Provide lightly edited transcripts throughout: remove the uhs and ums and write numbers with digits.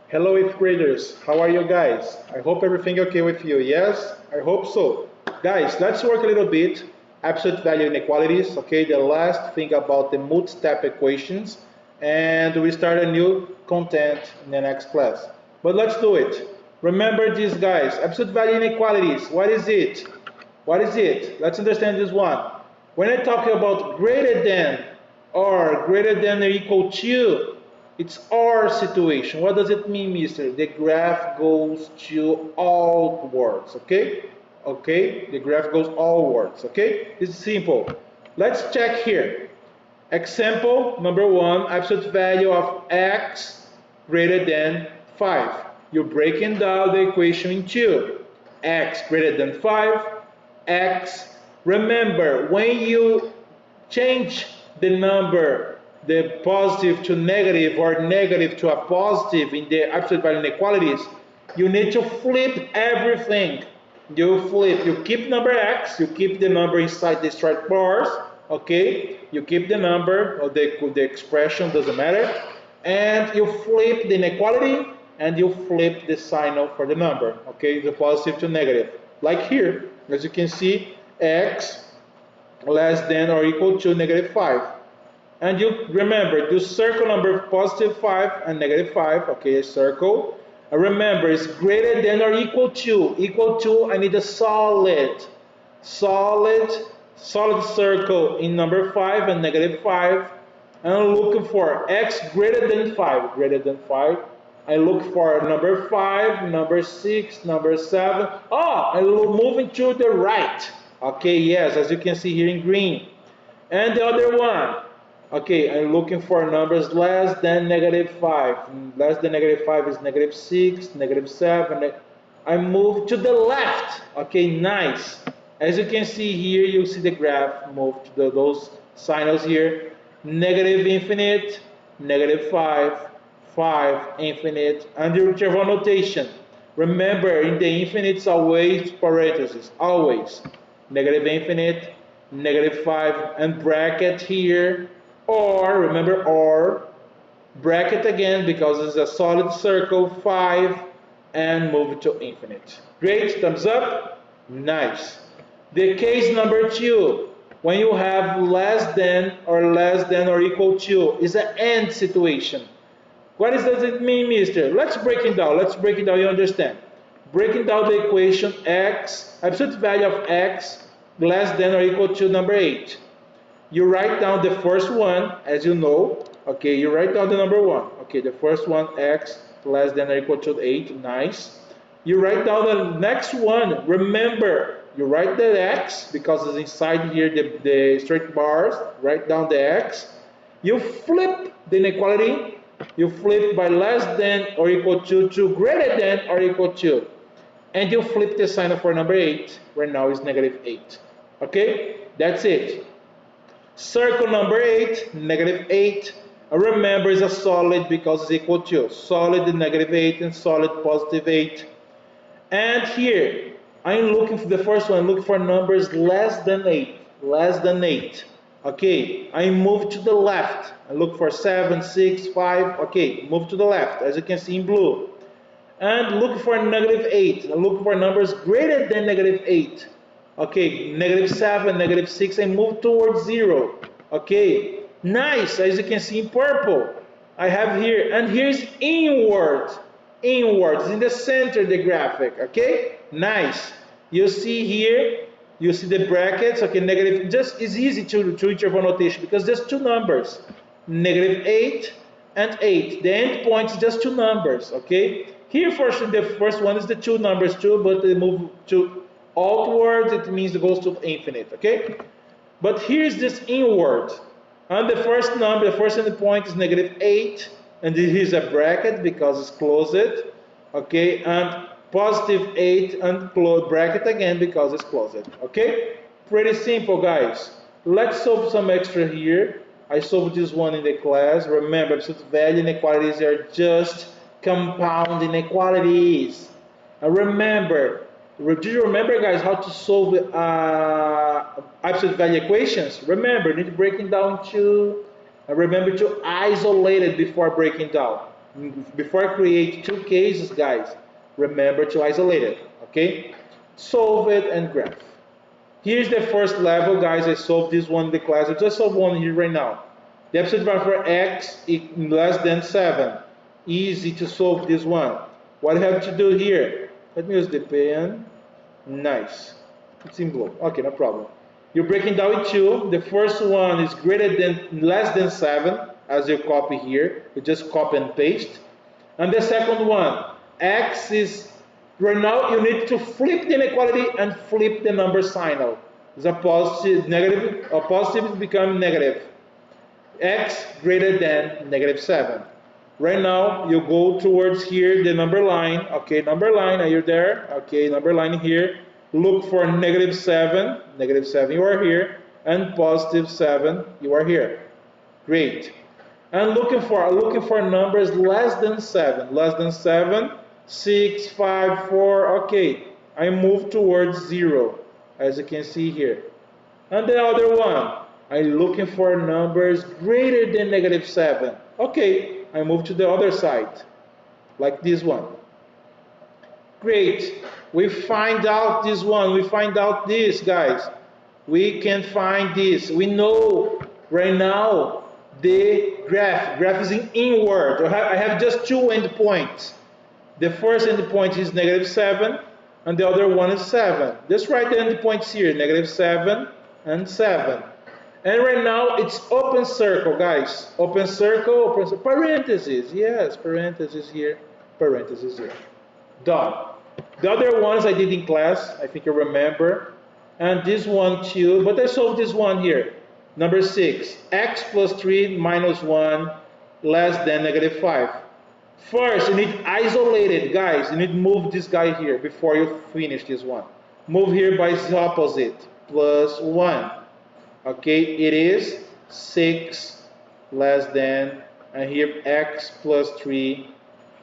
Hello, 8th graders. How are you guys? I hope everything okay with you. Yes, I hope so. Guys, let's work a little bit. Absolute value inequalities. Okay, the last thing about the multi-step equations, and we start a new content in the next class. But let's do it. Remember this, guys. Absolute value inequalities. What is it? What is it? Let's understand this one. When I talk about greater than or greater than or equal to, it's our situation. What does it mean, mister? The graph goes to all words, okay? Okay, the graph goes all words, okay? It's simple. Let's check here. Example number one, absolute value of x greater than 5. You're breaking down the equation in two. X greater than 5, x. Remember, when you change the number, the positive to negative or negative to a positive in the absolute value inequalities, you need to flip everything. You flip, you keep number x, you keep the number inside the straight bars, okay? You keep the number or the expression, doesn't matter, and you flip the inequality and you flip the sign for the number, okay? The positive to negative. Like here, as you can see, x less than or equal to negative 5. And you remember, you circle number positive 5 and negative 5, okay, circle. And remember, it's greater than or equal to. Equal to, I need a solid circle in number 5 and negative 5. And I'm looking for x greater than 5, greater than 5. I look for number 5, number 6, number 7. Oh, I'm moving to the right. Okay, yes, as you can see here in green. And the other one, okay, I'm looking for numbers less than negative 5. Less than negative 5 is negative 6, negative 7. I move to the left. Okay, nice. As you can see here, you see the graph move to those signals here. Negative infinite, negative 5, 5, infinite, and the interval notation. Remember, in the infinite, it's always parentheses, always. Negative infinite, negative 5, and bracket here, or, remember, or, bracket again because it's a solid circle, 5, and move it to infinite. Great, thumbs up, nice. The case number 2, when you have less than or equal to, is an AND situation. What does it mean, mister? Let's break it down. Let's break it down, you understand. Breaking down the equation x, absolute value of x less than or equal to number 8. You write down the first one, as you know. Okay, you write down the number 1. Okay, the first one, x less than or equal to 8. Nice. You write down the next one. Remember, you write the x because it's inside here the straight bars. Write down the x. You flip the inequality. You flip by less than or equal to greater than or equal to. And you flip the sign for number 8, where now is negative 8. Okay, that's it. Circle number 8, negative 8. Remember, it's a solid because it's equal to solid negative 8 and solid positive 8. And here, I'm looking for the first one, looking for numbers less than 8. Less than 8. Okay, I move to the left. I look for 7, 6, 5. Okay, move to the left, as you can see in blue. And look for negative 8. I look for numbers greater than negative 8. Okay, negative 7, negative 6, and move towards 0. Okay, nice, as you can see in purple. I have here, and here's inward. Inwards, in the center of the graphic, okay? Nice. You see here, you see the brackets, okay, negative, just, it's easy to interval notation because there's two numbers, negative 8 and 8. The end point is just two numbers, okay? Here, first, the first one is the two numbers too, but they move to outwards, it means it goes to infinite, okay? But here's this inward. And the first number, the first endpoint is negative 8, and here's a bracket because it's closed, okay? And positive 8 and close bracket again because it's closed, okay? Pretty simple, guys. Let's solve some extra here. I solved this one in the class. Remember, absolute value inequalities are just compound inequalities. And remember, do you remember, guys, how to solve absolute value equations? Remember, you need to break it down to, remember to isolate it before breaking down. Before I create two cases, guys, remember to isolate it, okay? Solve it and graph. Here's the first level, guys. I solved this one in the class. I just solved one here right now. The absolute value for x is less than 7. Easy to solve this one. What I have to do here? Let me use the pen. Nice. It's in blue. Okay, no problem. You're breaking down with two. The first one is less than 7, as you copy here. You just copy and paste. And the second one, x is, right now you need to flip the inequality and flip the number sign out. It's a positive, negative, a positive become negative. X greater than negative 7. Right now, you go towards here, the number line. Okay, number line, are you there? Okay, number line here. Look for negative 7. Negative 7, you are here. And positive 7, you are here. Great. And looking for numbers less than 7. Less than 7, 6, 5, 4. Okay, I move towards 0, as you can see here. And the other one, I'm looking for numbers greater than negative 7. Okay, I move to the other side, like this one. Great. We find out this one. We find out this, guys. We can find this. We know right now the graph. Graph is in inward. I have just two endpoints. The first endpoint is negative 7, and the other one is 7. Just write the endpoints here, negative 7 and 7. And right now it's open circle, guys. Open circle, parentheses. Yes, parentheses here, parentheses here. Done. The other ones I did in class, I think you remember. And this one too, but I solved this one here. Number 6, x plus 3 minus 1 less than negative 5. First, you need isolate it, guys. You need to move this guy here before you finish this one. Move here by its opposite, plus 1. Okay, it is 6 less than, and here x plus 3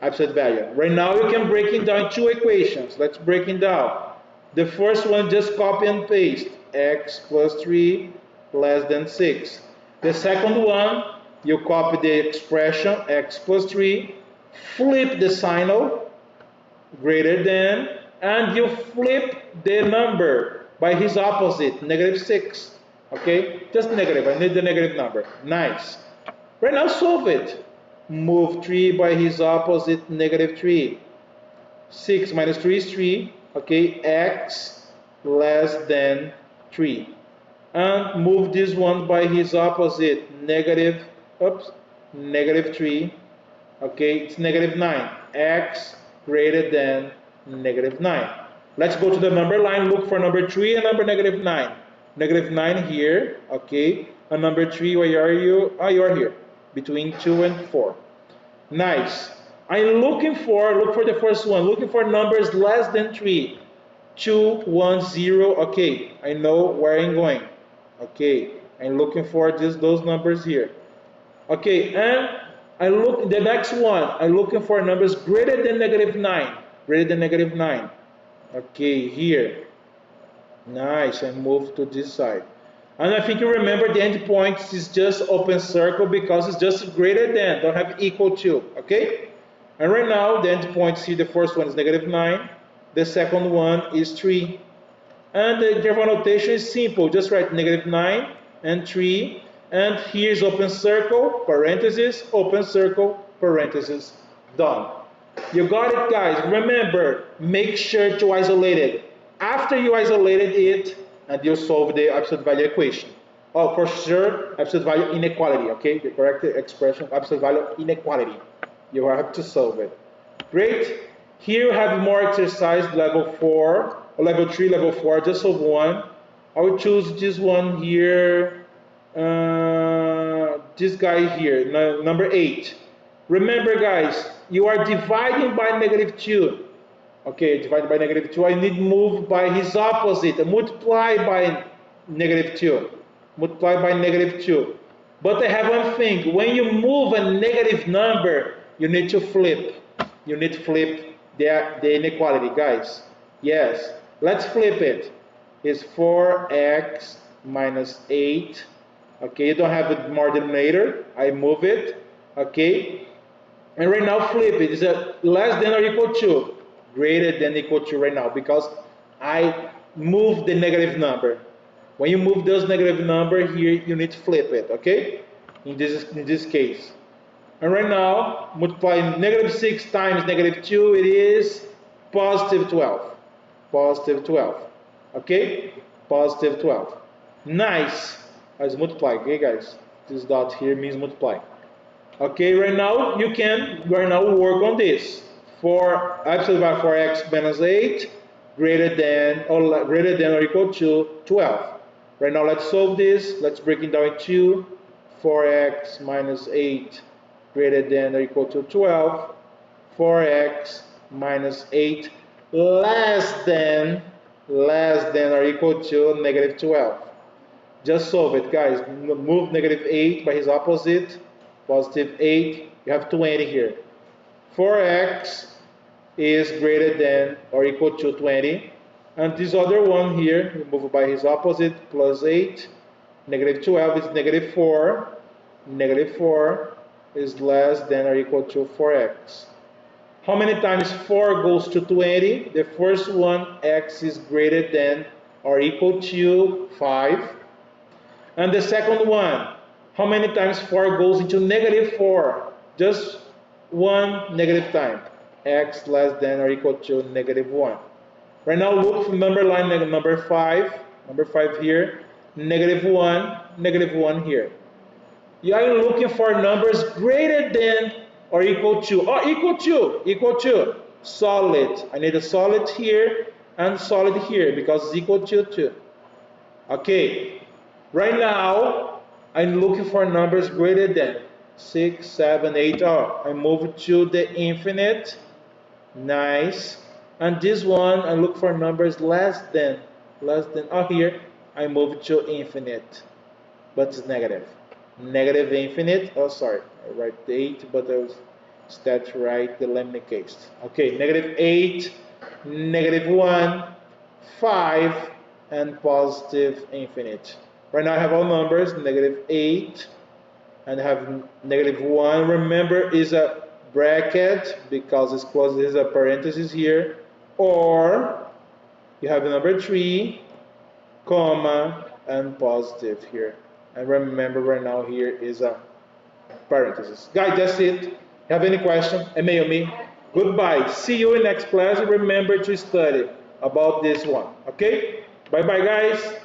absolute value. Right now you can break it down two equations. Let's break it down. The first one, just copy and paste, x plus 3 less than 6. The second one, you copy the expression x plus 3, flip the signal, greater than, and you flip the number by his opposite, negative 6. Okay, just negative, I need the negative number. Nice. Right now solve it. Move 3 by his opposite, negative 3. 6 minus 3 is 3. Okay, x less than 3. And move this one by his opposite, negative 3. Okay, it's negative 9. X greater than negative 9. Let's go to the number line, look for number 3 and number negative 9. Negative 9 here, okay. And number 3, where are you? Ah, you are here, between 2 and 4. Nice. I'm look for the first one, looking for numbers less than 3. 2, 1, 0, okay. I know where I'm going. Okay, I'm looking for those numbers here. Okay, and the next one, I'm looking for numbers greater than negative 9. Greater than negative 9. Okay, here. Nice, and move to this side. And I think you remember the endpoints is just open circle because it's just greater than, don't have equal to, okay? And right now, the endpoints here, the first one is negative 9. The second one is 3. And the interval notation is simple. Just write negative 9 and 3. And here's open circle, parentheses, open circle, parentheses, done. You got it, guys. Remember, make sure to isolate it. After you isolated it, and you solve the absolute value equation. Oh, for sure, absolute value inequality, okay? The correct expression of absolute value inequality. You have to solve it. Great. Here you have more exercise, level 4, or level 3, level 4, just solve one. I will choose this one here, this guy here, number 8. Remember, guys, you are dividing by negative 2. Okay, divided by negative 2, I need move by his opposite, multiply by negative 2. Multiply by negative 2. But I have one thing, when you move a negative number, you need to flip. You need to flip the inequality, guys. Yes, let's flip it. It's 4x minus 8. Okay, you don't have a more denominator. I move it. Okay, And right now flip it. Is it less than or equal to? Greater than equal to right now because I moved the negative number. When you move this negative number here, you need to flip it, okay? In this case. And right now, multiplying negative 6 times negative 2, it is positive 12. Positive 12. Okay? Positive 12. Nice. Let's multiply, okay, guys? This dot here means multiply. Okay, right now you can right now work on this. For absolute value for x minus 8 greater than or equal to 12. Right now let's solve this. Let's break it down into 4x minus 8 greater than or equal to 12. 4x minus 8 less than or equal to negative 12. Just solve it, guys. Move negative 8 by his opposite, positive 8. You have 20 here. 4x is greater than or equal to 20. And this other one here, we move by his opposite, plus 8. Negative 12 is negative 4. Negative 4 is less than or equal to 4x. How many times 4 goes to 20? The first one, x is greater than or equal to 5. And the second one, how many times 4 goes into negative 4? Just one negative time. X less than or equal to negative 1. Right now, look for number line number 5. Number 5 here. Negative 1 here. You are looking for numbers greater than or equal to. Oh, equal to. Solid. I need a solid here and solid here because it's equal to 2. Okay. Right now, I'm looking for numbers greater than 6, 7, 8. Oh, I move to the infinite. Nice. And this one, I look for numbers less than. Oh, here, I move to infinite. But it's negative. Negative infinite. Oh, sorry. I write 8, but I was instead write the lemma case. Okay, negative 8, negative 1, 5, and positive infinite. Right now I have all numbers, negative 8, and I have negative 1. Remember, is a bracket because it's closed, there's a parenthesis here. Or you have number 3, comma, and positive here. And remember, right now here is a parenthesis. Guys, that's it. Have any question? Email me. Goodbye. See you in next class. Remember to study about this one. Okay? Bye-bye, guys.